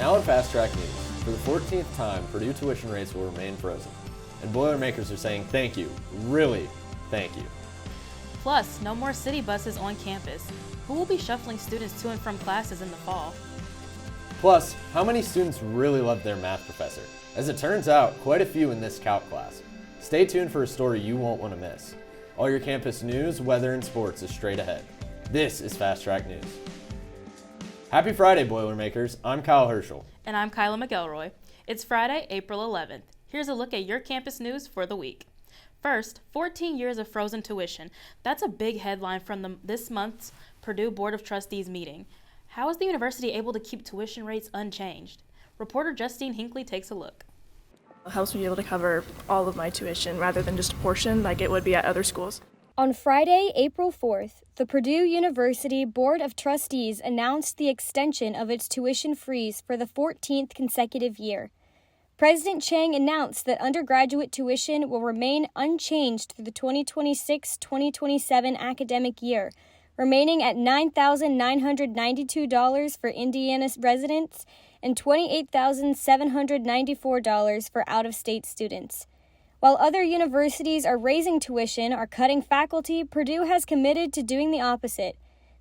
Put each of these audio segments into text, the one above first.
Now in Fast Track News, for the 14th time, Purdue tuition rates will remain frozen. And Boilermakers are saying thank you, really thank you. Plus, no more city buses on campus. Who will be shuffling students to and from classes in the fall? Plus, how many students really love their math professor? As it turns out, quite a few in this calc class. Stay tuned for a story you won't want to miss. All your campus news, weather, and sports is straight ahead. This is Fast Track News. Happy Friday, Boilermakers. I'm Kyle Herschel. And I'm Kyla McElroy. It's Friday, April 11th. Here's a look at your campus news for the week. First, 14 years of frozen tuition. That's a big headline from this month's Purdue Board of Trustees meeting. How is the university able to keep tuition rates unchanged? Reporter Justine Hinckley takes a look. It helps me be able to cover all of my tuition rather than just a portion like it would be at other schools. On Friday, April 4th, the Purdue University Board of Trustees announced the extension of its tuition freeze for the 14th consecutive year. President Chang announced that undergraduate tuition will remain unchanged through the 2026-2027 academic year, remaining at $9,992 for Indiana residents and $28,794 for out-of-state students. While other universities are raising tuition or cutting faculty, Purdue has committed to doing the opposite.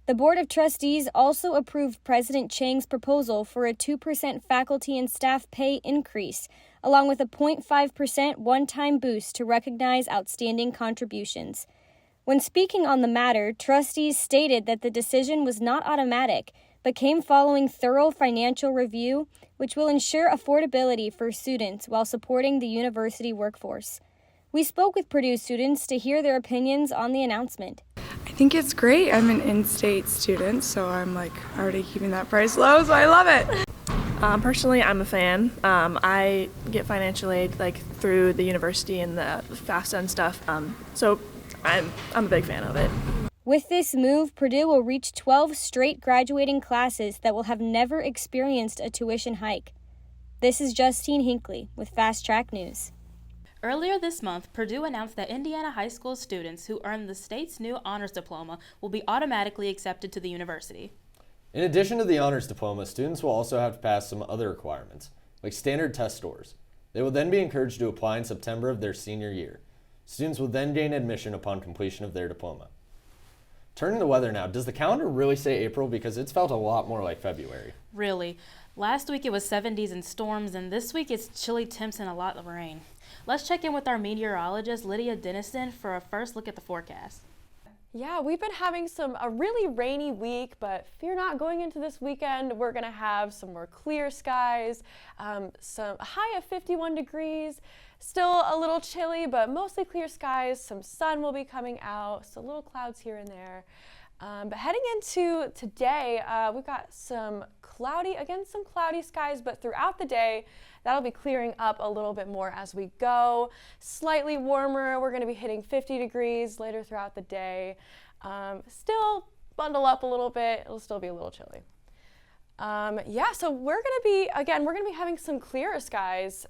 The Board of Trustees also approved President Chang's proposal for a 2% faculty and staff pay increase, along with a 0.5% one-time boost to recognize outstanding contributions. When speaking on the matter, trustees stated that the decision was not automatic, but came following thorough financial review, which will ensure affordability for students while supporting the university workforce. We spoke with Purdue students to hear their opinions on the announcement. I think it's great. I'm an in-state student, so I'm already keeping that price low, so I love it. Personally, I'm a fan. I get financial aid through the university and the FAFSA and stuff, so I'm a big fan of it. With this move, Purdue will reach 12 straight graduating classes that will have never experienced a tuition hike. This is Justine Hinckley with Fast Track News. Earlier this month, Purdue announced that Indiana high school students who earn the state's new honors diploma will be automatically accepted to the university. In addition to the honors diploma, students will also have to pass some other requirements, like standard test scores. They will then be encouraged to apply in September of their senior year. Students will then gain admission upon completion of their diploma. Turning to the weather now, does the calendar really say April? Because it's felt a lot more like February. Really. Last week it was 70s and storms, and this week it's chilly temps and a lot of rain. Let's check in with our meteorologist, Lydia Dennison, for a first look at the forecast. Yeah, we've been having a really rainy week, but fear not, going into this weekend, we're going to have some more clear skies, some high of 51 degrees, still a little chilly, but mostly clear skies. Some sun will be coming out, so little clouds here and there. But heading into today, we've got some cloudy skies, but throughout the day, that'll be clearing up a little bit more as we go. Slightly warmer, we're going to be hitting 50 degrees later throughout the day. Still bundle up a little bit, it'll still be a little chilly. So we're going to be having some clearer skies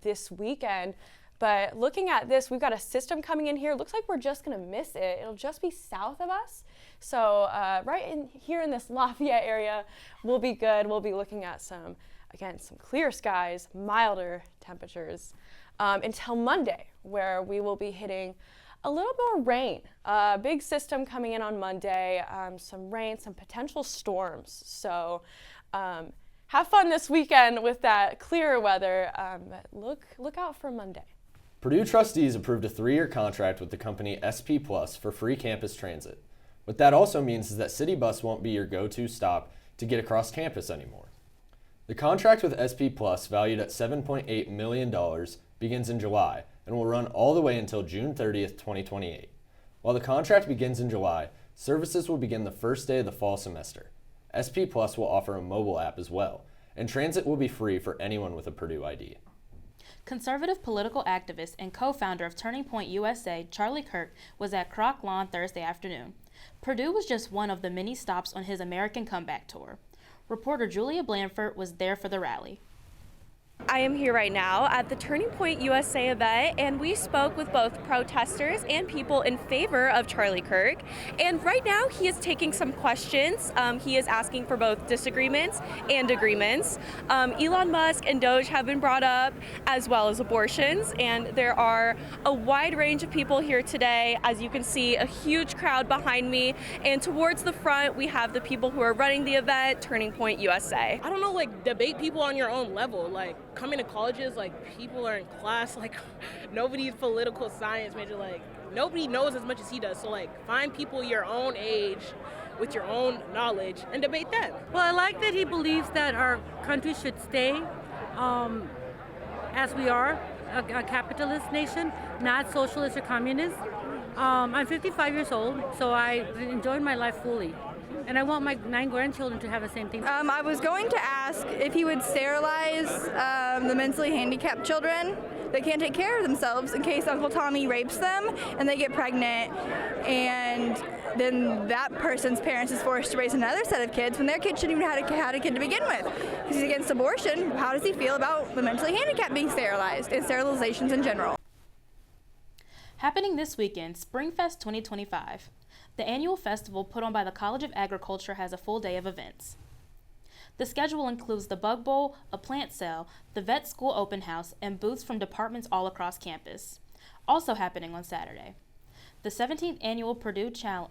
this weekend. But looking at this, we've got a system coming in here. Looks like we're just going to miss it. It'll just be south of us. So right in here in this Lafayette area, we'll be good. We'll be looking at some clear skies, milder temperatures until Monday, where we will be hitting a little more rain. Big system coming in on Monday, some rain, some potential storms. So have fun this weekend with that clearer weather. Look out for Monday. Purdue trustees approved a 3-year contract with the company SP Plus for free campus transit. What that also means is that City Bus won't be your go-to stop to get across campus anymore. The contract with SP Plus, valued at $7.8 million, begins in July and will run all the way until June 30th, 2028. While the contract begins in July, services will begin the first day of the fall semester. SP Plus will offer a mobile app as well, and transit will be free for anyone with a Purdue ID. Conservative political activist and co-founder of Turning Point USA, Charlie Kirk, was at Croc Lawn Thursday afternoon. Purdue was just one of the many stops on his American Comeback Tour. Reporter Julia Blanford was there for the rally. I am here right now at the Turning Point USA event, and we spoke with both protesters and people in favor of Charlie Kirk. And right now he is taking some questions. He is asking for both disagreements and agreements. Elon Musk and Doge have been brought up, as well as abortions, and there are a wide range of people here today. As you can see, a huge crowd behind me, and towards the front we have the people who are running the event, Turning Point USA. I don't know, like, debate people on your own level. Like, coming to colleges, like, people are in class, like, nobody's political science major, like, nobody knows as much as he does. So, like, find people your own age with your own knowledge and debate them. Well, I like that he believes that our country should stay as we are, a capitalist nation, not socialist or communist. I'm 55 years old, so I enjoyed my life fully. And I want my 9 grandchildren to have the same thing. I was going to ask if he would sterilize the mentally handicapped children that can't take care of themselves in case Uncle Tommy rapes them and they get pregnant, and then that person's parents is forced to raise another set of kids when their kid shouldn't even have had a kid to begin with. Because he's against abortion. How does he feel about the mentally handicapped being sterilized and sterilizations in general? Happening this weekend, SpringFest 2025. The annual festival put on by the College of Agriculture has a full day of events. The schedule includes the Bug Bowl, a plant sale, the Vet School Open House, and booths from departments all across campus. Also happening on Saturday, the 17th Annual Purdue Challenge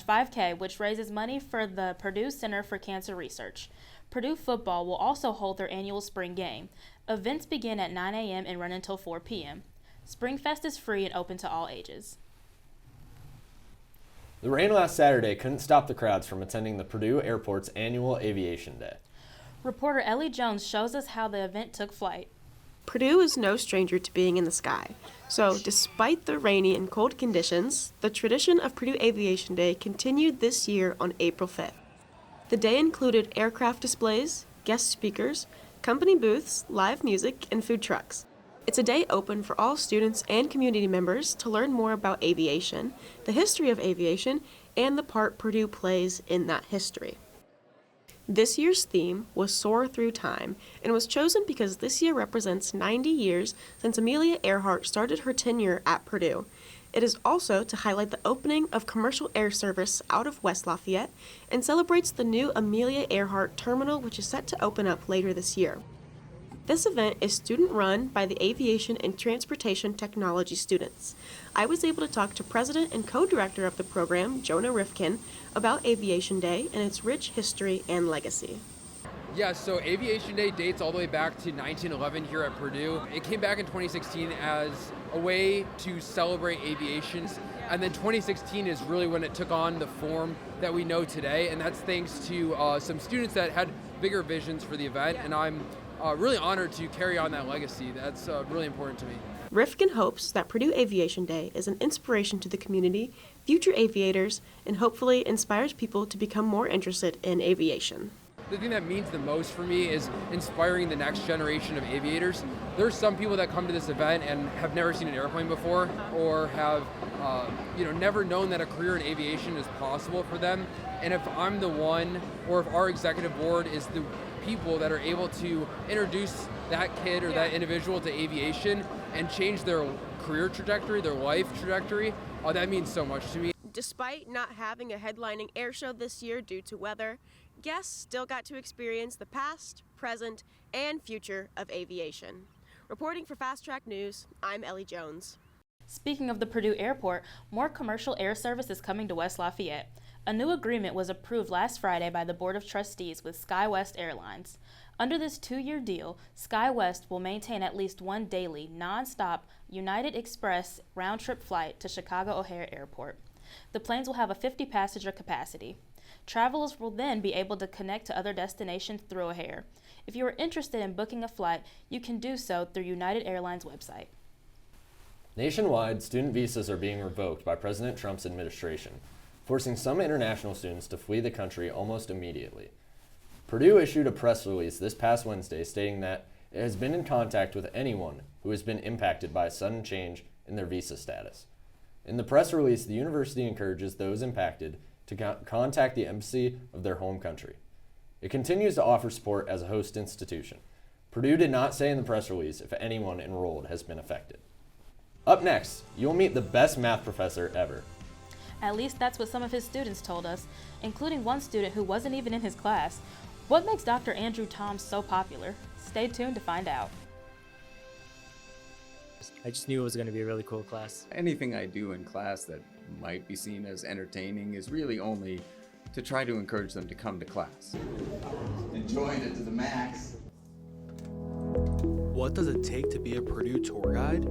5K, which raises money for the Purdue Center for Cancer Research. Purdue football will also hold their annual spring game. Events begin at 9 a.m. and run until 4 p.m. SpringFest is free and open to all ages. The rain last Saturday couldn't stop the crowds from attending the Purdue Airport's annual Aviation Day. Reporter Ellie Jones shows us how the event took flight. Purdue is no stranger to being in the sky, so despite the rainy and cold conditions, the tradition of Purdue Aviation Day continued this year on April 5th. The day included aircraft displays, guest speakers, company booths, live music, and food trucks. It's a day open for all students and community members to learn more about aviation, the history of aviation, and the part Purdue plays in that history. This year's theme was Soar Through Time, and was chosen because this year represents 90 years since Amelia Earhart started her tenure at Purdue. It is also to highlight the opening of commercial air service out of West Lafayette, and celebrates the new Amelia Earhart terminal, which is set to open up later this year. This event is student-run by the Aviation and Transportation Technology students. I was able to talk to president and co-director of the program, Jonah Rifkin, about Aviation Day and its rich history and legacy. Yeah, so Aviation Day dates all the way back to 1911 here at Purdue. It came back in 2016 as a way to celebrate aviation, and then 2016 is really when it took on the form that we know today, and that's thanks to some students that had bigger visions for the event, and I'm really honored to carry on that legacy. That's really important to me. Rifkin hopes that Purdue Aviation Day is an inspiration to the community, future aviators, and hopefully inspires people to become more interested in aviation. The thing that means the most for me is inspiring the next generation of aviators. There's some people that come to this event and have never seen an airplane before, or have never known that a career in aviation is possible for them. And if I'm the one, or if our executive board is the people that are able to introduce that kid or that individual to aviation and change their career trajectory, their life trajectory, that means so much to me. Despite not having a headlining air show this year due to weather, guests still got to experience the past, present, and future of aviation. Reporting for Fast Track News, I'm Ellie Jones. Speaking of the Purdue Airport, more commercial air service is coming to West Lafayette. A new agreement was approved last Friday by the Board of Trustees with SkyWest Airlines. Under this 2-year deal, SkyWest will maintain at least one daily, non-stop United Express round-trip flight to Chicago O'Hare Airport. The planes will have a 50-passenger capacity. Travelers will then be able to connect to other destinations through O'Hare. If you are interested in booking a flight, you can do so through United Airlines website. Nationwide, student visas are being revoked by President Trump's administration, forcing some international students to flee the country almost immediately. Purdue issued a press release this past Wednesday stating that it has been in contact with anyone who has been impacted by a sudden change in their visa status. In the press release, the university encourages those impacted to contact the embassy of their home country. It continues to offer support as a host institution. Purdue did not say in the press release if anyone enrolled has been affected. Up next, you'll meet the best math professor ever. At least that's what some of his students told us, including one student who wasn't even in his class. What makes Dr. Andrew Toms so popular? Stay tuned to find out. I just knew it was going to be a really cool class. Anything I do in class that might be seen as entertaining is really only to try to encourage them to come to class. Enjoying it to the max. What does it take to be a Purdue tour guide?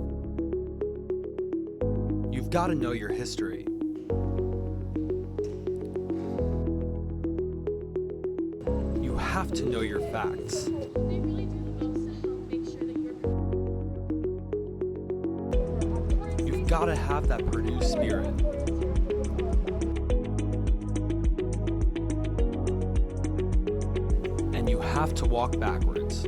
You've got to know your history. You have to know your facts. You've got to have that Purdue spirit. And you have to walk backwards.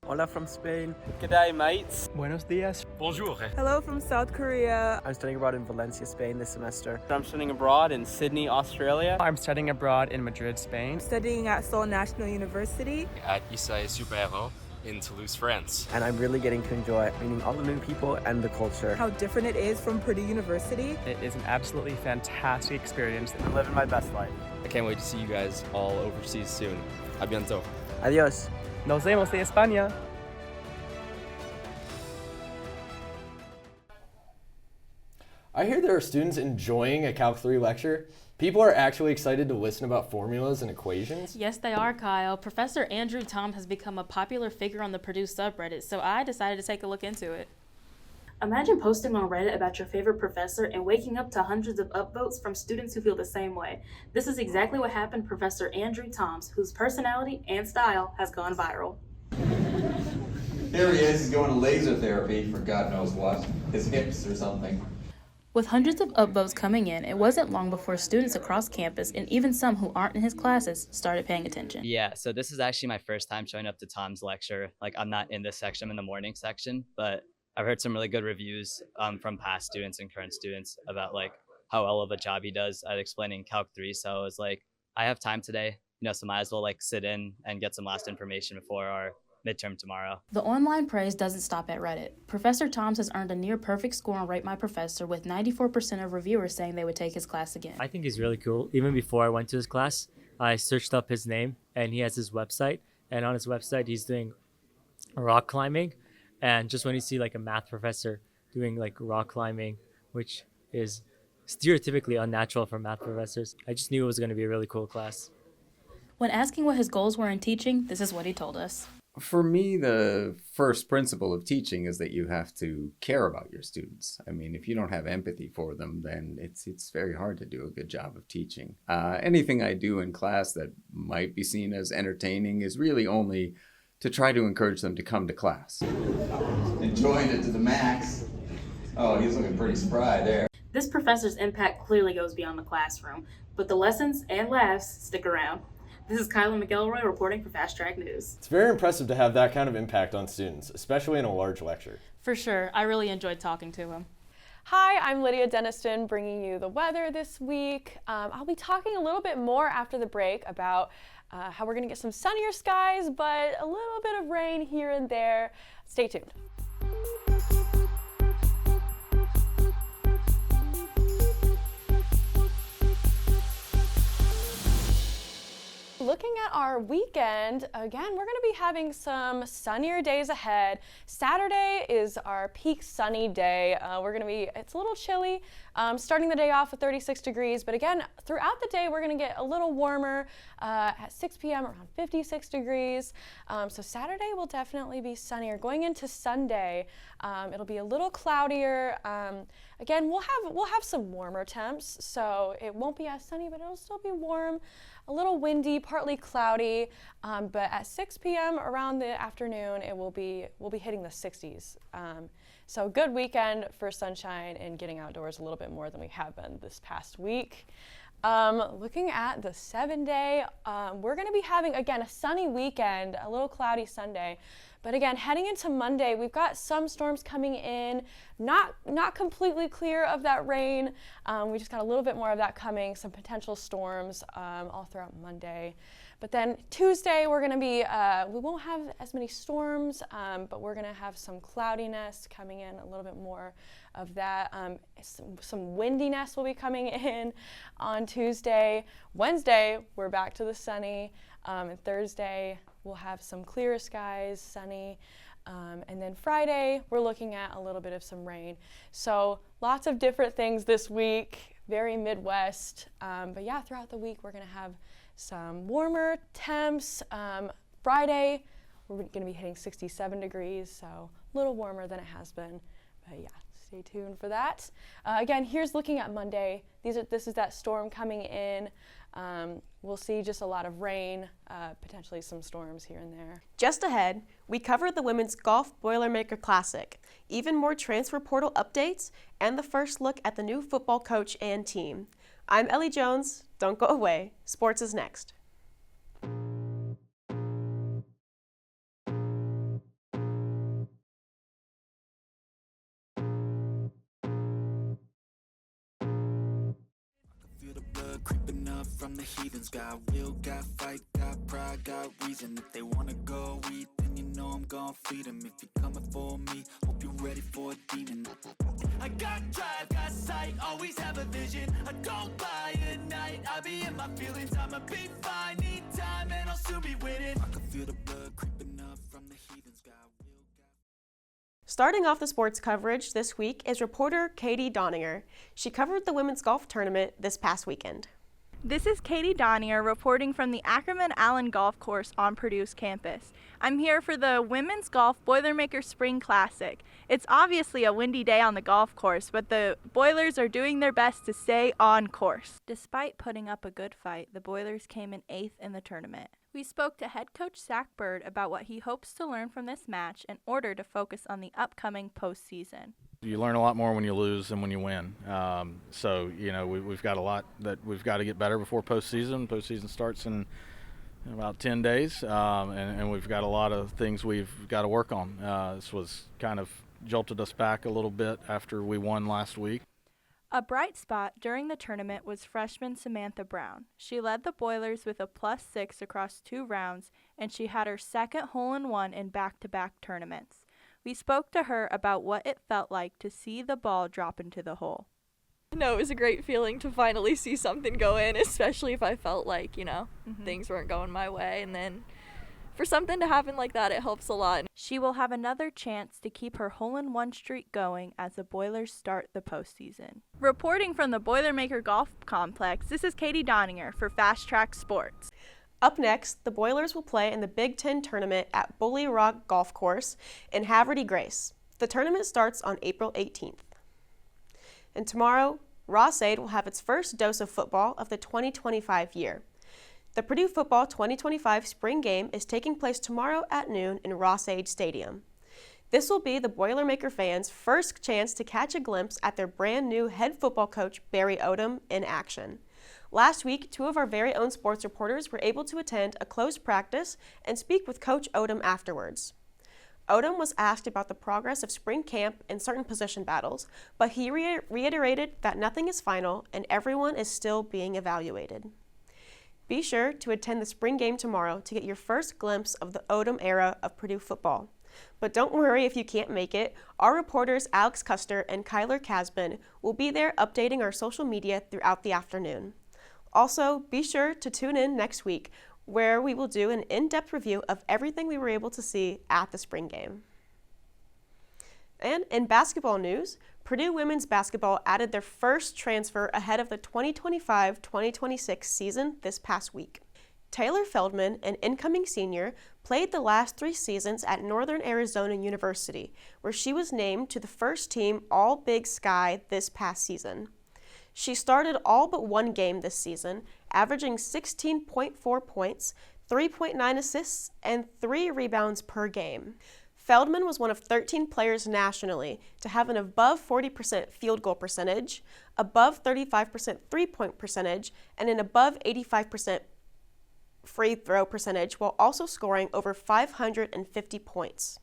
Hola from Spain. G'day, mates. Buenos dias. Bonjour. Hello from South Korea. I'm studying abroad in Valencia, Spain this semester. I'm studying abroad in Sydney, Australia. I'm studying abroad in Madrid, Spain. Studying at Seoul National University. At Lycée Supérieur in Toulouse, France. And I'm really getting to enjoy meeting all the new people and the culture. How different it is from Purdue University. It is an absolutely fantastic experience. I'm living my best life. I can't wait to see you guys all overseas soon. A bientôt. Adios. Nos vemos de España. I hear there are students enjoying a Calc 3 lecture. People are actually excited to listen about formulas and equations. Yes, they are, Kyle. Professor Andrew Tom has become a popular figure on the Purdue subreddit, so I decided to take a look into it. Imagine posting on Reddit about your favorite professor and waking up to hundreds of upvotes from students who feel the same way. This is exactly what happened to Professor Andrew Toms, whose personality and style has gone viral. There he is, he's going to laser therapy for God knows what, his hips or something. With hundreds of upvotes coming in, it wasn't long before students across campus, and even some who aren't in his classes, started paying attention. Yeah, so this is actually my first time showing up to Tom's lecture. Like, I'm not in this section, I'm in the morning section, but I've heard some really good reviews from past students and current students about like how well of a job he does at explaining Calc 3. So I was like, I have time today, so might as well like sit in and get some last information before our midterm tomorrow. The online praise doesn't stop at Reddit. Professor Toms has earned a near perfect score on Rate My Professor, with 94% of reviewers saying they would take his class again. I think he's really cool. Even before I went to his class, I searched up his name, and he has his website. And on his website, he's doing rock climbing. And just when you see like a math professor doing like rock climbing, which is stereotypically unnatural for math professors, I just knew it was going to be a really cool class. When asking what his goals were in teaching, this is what he told us. For me, the first principle of teaching is that you have to care about your students. I mean, if you don't have empathy for them, then it's very hard to do a good job of teaching. Anything I do in class that might be seen as entertaining is really only to try to encourage them to come to class. Enjoying it to the max. Oh, he's looking pretty spry there. This professor's impact clearly goes beyond the classroom, but the lessons and laughs stick around. This is Kyla McElroy reporting for Fast Track News. It's very impressive to have that kind of impact on students, especially in a large lecture. For sure. I really enjoyed talking to him. Hi, I'm Lydia Deniston bringing you the weather this week. I'll be talking a little bit more after the break about how we're going to get some sunnier skies, but a little bit of rain here and there. Stay tuned. Looking at our weekend, again, we're going to be having some sunnier days ahead. Saturday is our peak sunny day. It's a little chilly, starting the day off with 36 degrees, but again, throughout the day, we're going to get a little warmer. At 6 p.m. around 56 degrees. So Saturday will definitely be sunnier. Going into Sunday, it'll be a little cloudier. Again, we'll have some warmer temps, so it won't be as sunny, but it'll still be warm. A little windy, partly cloudy, but at 6 p.m. around the afternoon, we'll be hitting the 60s. So good weekend for sunshine and getting outdoors a little bit more than we have been this past week. Looking at the 7-day, we're going to be having, again, a sunny weekend, a little cloudy Sunday. But again, heading into Monday, we've got some storms coming in, not completely clear of that rain. We just got a little bit more of that coming, some potential storms all throughout Monday. But then Tuesday, we're going to be, we won't have as many storms, but we're going to have some cloudiness coming in, a little bit more of that. Some windiness will be coming in on Tuesday. Wednesday, we're back to the sunny. And Thursday, we'll have some clear skies, sunny. And then Friday, we're looking at a little bit of some rain. So lots of different things this week, very Midwest. But yeah, throughout the week, we're going to have some warmer temps. Friday, we're going to be hitting 67 degrees, so a little warmer than it has been. But yeah, stay tuned for that. Again, here's looking at Monday. This is that storm coming in. We'll see just a lot of rain, potentially some storms here and there. Just ahead, we covered the Women's Golf Boilermaker Classic, even more transfer portal updates, and the first look at the new football coach and team. I'm Ellie Jones. Don't go away. Sports is next. Creeping up from the heathens, got will, got fight, got pride, got reason. If they wanna go eat, then you know I'm gon' feed them. If you're coming for me, hope you're ready for a demon. I got drive, got sight, always have a vision. I don't lie at night, I be in my feelings. I'ma be fine, need time, and I'll soon be winning. I can feel the blood creeping up from the heathens, got will, got... Starting off the sports coverage this week is reporter Katie Donninger. She covered the women's golf tournament this past weekend. This is Katie Donninger reporting from the Ackerman Allen Golf Course on Purdue's campus. I'm here for the Women's Golf Boilermaker Spring Classic. It's obviously a windy day on the golf course, but the Boilers are doing their best to stay on course. Despite putting up a good fight, the Boilers came in 8th in the tournament. We spoke to head coach Zach Bird about what he hopes to learn from this match in order to focus on the upcoming postseason. You learn a lot more when you lose than when you win. So, you know, we've got a lot that we've got to get better before postseason. Postseason starts in about 10 days, and we've got a lot of things we've got to work on. This was kind of jolted us back a little bit after we won last week. A bright spot during the tournament was freshman Samantha Brown. She led the Boilers with a +6 across 2 rounds, and she had her second hole-in-one in back-to-back tournaments. We spoke to her about what it felt like to see the ball drop into the hole. No, it was a great feeling to finally see something go in, especially if I felt like, things weren't going my way. And then for something to happen like that, it helps a lot. She will have another chance to keep her hole-in-one streak going as the Boilers start the postseason. Reporting from the Boilermaker Golf Complex, this is Katie Donninger for Fast Track Sports. Up next, the Boilers will play in the Big Ten tournament at Bully Rock Golf Course in Haverty Grace. The tournament starts on April 18th. And tomorrow, Ross-Ade will have its first dose of football of the 2025 year. The Purdue Football 2025 spring game is taking place tomorrow at noon in Ross-Ade Stadium. This will be the Boilermaker fans' first chance to catch a glimpse at their brand new head football coach, Barry Odom, in action. Last week, 2 of our very own sports reporters were able to attend a closed practice and speak with Coach Odom afterwards. Odom was asked about the progress of spring camp and certain position battles, but he reiterated that nothing is final and everyone is still being evaluated. Be sure to attend the spring game tomorrow to get your first glimpse of the Odom era of Purdue football. But don't worry if you can't make it. Our reporters Alex Custer and Kyler Casbin will be there updating our social media throughout the afternoon. Also, be sure to tune in next week, where we will do an in-depth review of everything we were able to see at the spring game. And in basketball news, Purdue women's basketball added their first transfer ahead of the 2025-2026 season this past week. Taylor Feldman, an incoming senior, played the last 3 seasons at Northern Arizona University, where she was named to the first team All-Big Sky this past season. She started all but 1 game this season, averaging 16.4 points, 3.9 assists, and 3 rebounds per game. Feldman was one of 13 players nationally to have an above 40% field goal percentage, above 35% three-point percentage, and an above 85% free throw percentage, while also scoring over 550 points.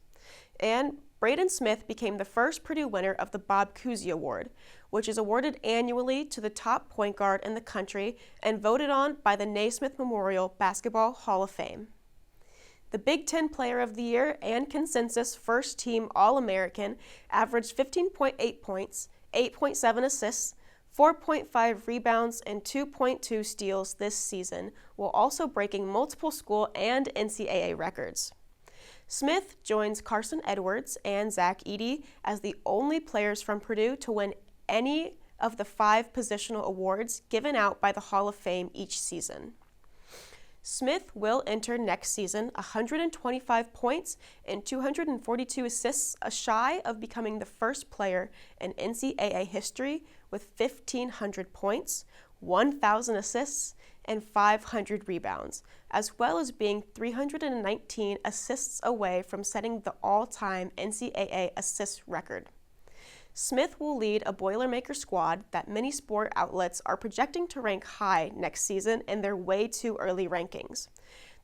And Braden Smith became the first Purdue winner of the Bob Cousy Award, which is awarded annually to the top point guard in the country and voted on by the Naismith Memorial Basketball Hall of Fame. The Big Ten Player of the Year and consensus first-team All-American averaged 15.8 points, 8.7 assists, 4.5 rebounds, and 2.2 steals this season, while also breaking multiple school and NCAA records. Smith joins Carson Edwards and Zach Edey as the only players from Purdue to win any of the 5 positional awards given out by the Hall of Fame each season. Smith will enter next season 125 points and 242 assists, shy of becoming the first player in NCAA history with 1,500 points, 1,000 assists, and 500 rebounds, as well as being 319 assists away from setting the all-time NCAA assist record. Smith will lead a Boilermaker squad that many sport outlets are projecting to rank high next season in their way too early rankings.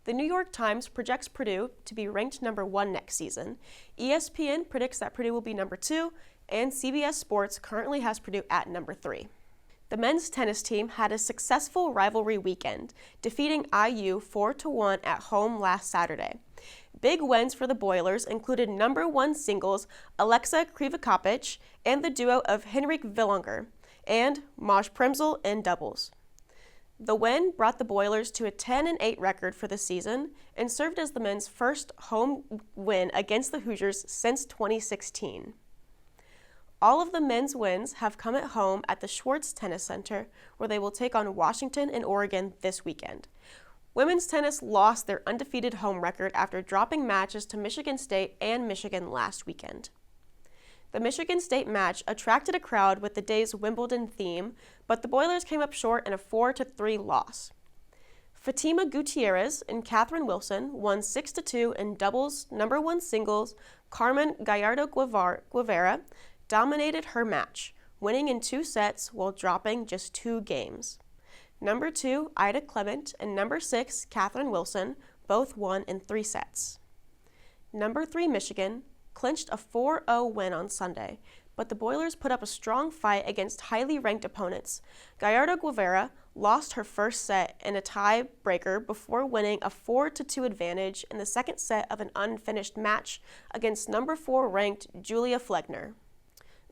The New York Times projects Purdue to be ranked number 1 next season. ESPN predicts that Purdue will be number 2, and CBS Sports currently has Purdue at number 3. The men's tennis team had a successful rivalry weekend, defeating IU 4-1 at home last Saturday. Big wins for the Boilers included number 1 singles Alexa Krivikopic and the duo of Henrik Villonger and Maj Premzel in doubles. The win brought the Boilers to a 10-8 record for the season and served as the men's first home win against the Hoosiers since 2016. All of the men's wins have come at home at the Schwartz Tennis Center, where they will take on Washington and Oregon this weekend. Women's tennis lost their undefeated home record after dropping matches to Michigan State and Michigan last weekend. The Michigan State match attracted a crowd with the day's Wimbledon theme, but the Boilers came up short in a 4-3 loss. Fatima Gutierrez and Catherine Wilson won 6-2 in doubles. Number 1 singles Carmen Gallardo-Guevara dominated her match, winning in 2 sets while dropping just 2 games. Number 2, Ida Clement, and number 6, Catherine Wilson, both won in 3 sets. Number 3, Michigan, clinched a 4-0 win on Sunday, but the Boilers put up a strong fight against highly ranked opponents. Gallardo-Guevara lost her first set in a tie-breaker before winning a 4-2 advantage in the second set of an unfinished match against number 4 ranked Julia Flegner.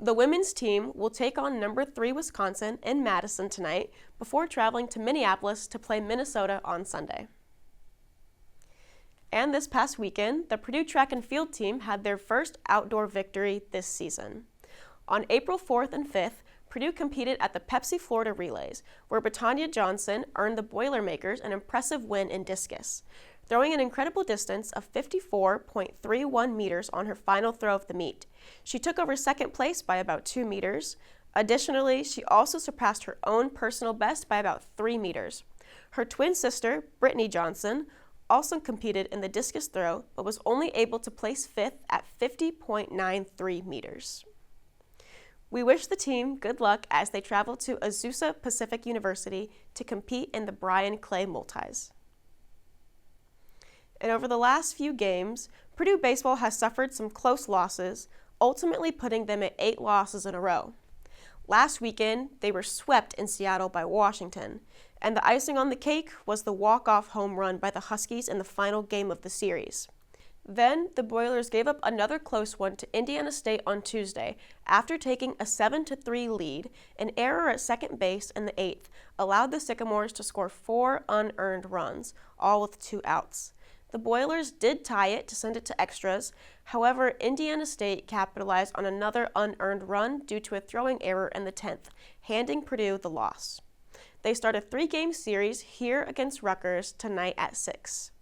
The women's team will take on number 3 Wisconsin in Madison tonight before traveling to Minneapolis to play Minnesota on Sunday. And this past weekend, the Purdue track and field team had their first outdoor victory this season. On April 4th and 5th, Purdue competed at the Pepsi Florida Relays, where Britannia Johnson earned the Boilermakers an impressive win in discus, throwing an incredible distance of 54.31 meters on her final throw of the meet. She took over second place by about 2 meters. Additionally, she also surpassed her own personal best by about 3 meters. Her twin sister, Brittany Johnson, also competed in the discus throw, but was only able to place 5th at 50.93 meters. We wish the team good luck as they travel to Azusa Pacific University to compete in the Brian Clay Multis. And over the last few games, Purdue baseball has suffered some close losses, ultimately putting them at 8 losses in a row. Last weekend, they were swept in Seattle by Washington, and the icing on the cake was the walk-off home run by the Huskies in the final game of the series. Then, the Boilers gave up another close one to Indiana State on Tuesday after taking a 7-3 lead. An error at second base in the 8th allowed the Sycamores to score 4 unearned runs, all with 2 outs. The Boilers did tie it to send it to extras. However, Indiana State capitalized on another unearned run due to a throwing error in the 10th, handing Purdue the loss. They start a 3-game series here against Rutgers tonight at 6.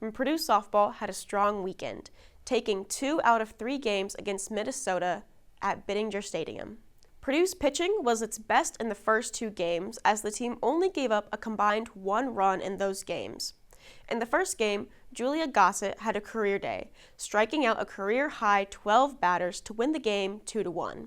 And Purdue softball had a strong weekend, taking 2 out of 3 games against Minnesota at Bittinger Stadium. Purdue's pitching was its best in the first 2 games, as the team only gave up a combined 1 run in those games. In the first game, Julia Gossett had a career day, striking out a career-high 12 batters to win the game 2-1.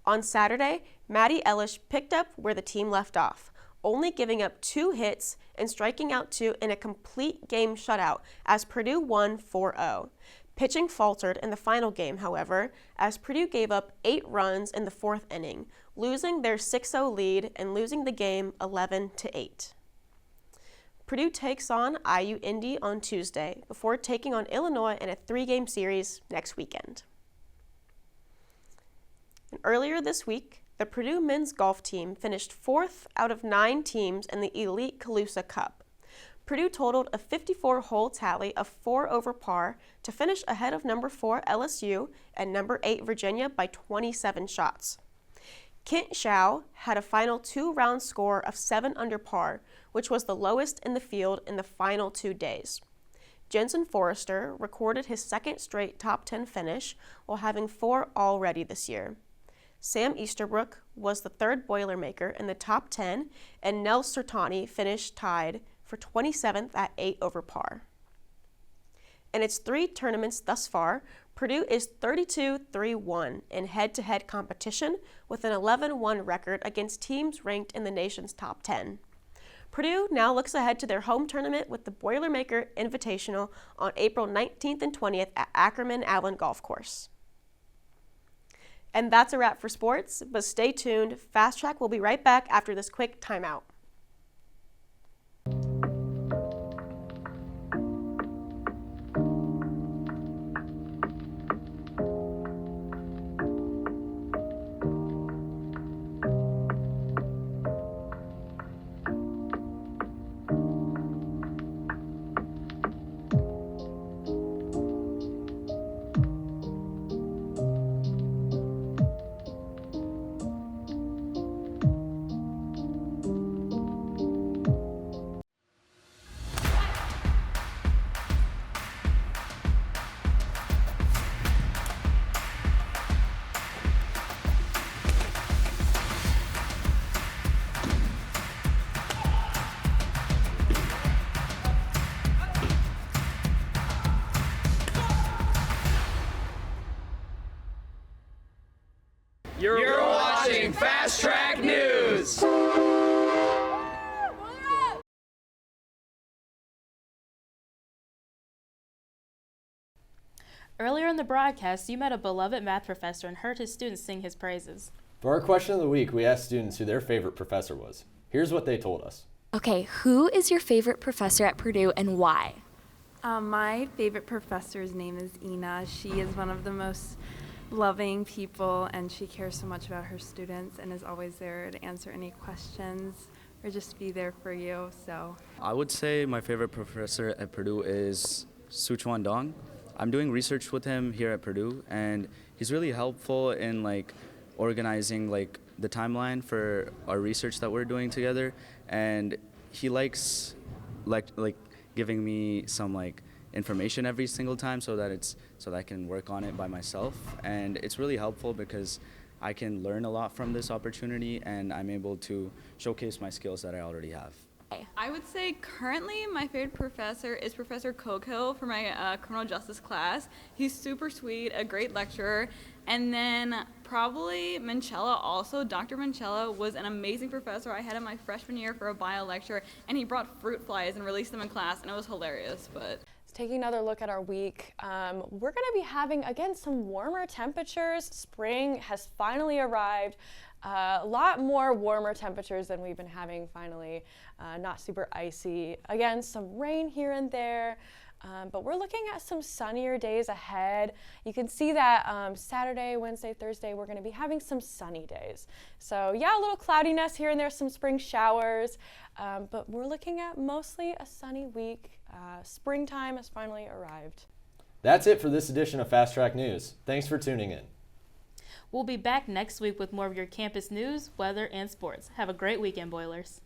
On Saturday, Maddie Ellish picked up where the team left off, only giving up 2 hits and striking out 2 in a complete game shutout as Purdue won 4-0. Pitching faltered in the final game, however, as Purdue gave up 8 runs in the 4th inning, losing their 6-0 lead and losing the game 11-8. Purdue takes on IU Indy on Tuesday before taking on Illinois in a 3-game series next weekend. And earlier this week, the Purdue men's golf team finished 4th out of 9 teams in the Elite Calusa Cup. Purdue totaled a 54-hole tally of 4 over par to finish ahead of number 4 LSU and number 8 Virginia by 27 shots. Kent Shao had a final 2-round score of 7 under par, which was the lowest in the field in the final 2 days. Jensen Forrester recorded his 2nd straight top 10 finish while having 4 already this year. Sam Easterbrook was the 3rd Boilermaker in the top 10, and Nel Sertani finished tied for 27th at 8 over par. In its 3 tournaments thus far, Purdue is 32-3-1 in head-to-head competition with an 11-1 record against teams ranked in the nation's top 10. Purdue now looks ahead to their home tournament with the Boilermaker Invitational on April 19th and 20th at Ackerman Allen Golf Course. And that's a wrap for sports, but stay tuned. Fast Track will be right back after this quick timeout. You're watching Fast Track News. Earlier in the broadcast, you met a beloved math professor and heard his students sing his praises. For our question of the week, we asked students who their favorite professor was. Here's what they told us. Okay, who is your favorite professor at Purdue and why? My favorite professor's name is Ina. She is one of the most loving people, and she cares so much about her students and is always there to answer any questions or just be there for you. So I would say my favorite professor at Purdue is Suchuan Dong. I'm doing research with him here at Purdue, and he's really helpful in organizing the timeline for our research that we're doing together, and he likes giving me some information every single time so that I can work on it by myself, and it's really helpful because I can learn a lot from this opportunity and I'm able to showcase my skills that I already have. I would say currently my favorite professor is Professor Coco for my criminal justice class. He's super sweet, a great lecturer. And then probably Manchella also. Dr. Manchella was an amazing professor I had in my freshman year for a bio lecture, and he brought fruit flies and released them in class, and it was hilarious. But taking another look at our week, we're going to be having, again, some warmer temperatures. Spring has finally arrived. A lot more warmer temperatures than we've been having finally. Not super icy. Again, some rain here and there. But we're looking at some sunnier days ahead. You can see that Saturday, Wednesday, Thursday, we're going to be having some sunny days. So yeah, a little cloudiness here and there, some spring showers. But we're looking at mostly a sunny week. Springtime has finally arrived. That's it for this edition of Fast Track News. Thanks for tuning in. We'll be back next week with more of your campus news, weather, and sports. Have a great weekend, Boilers.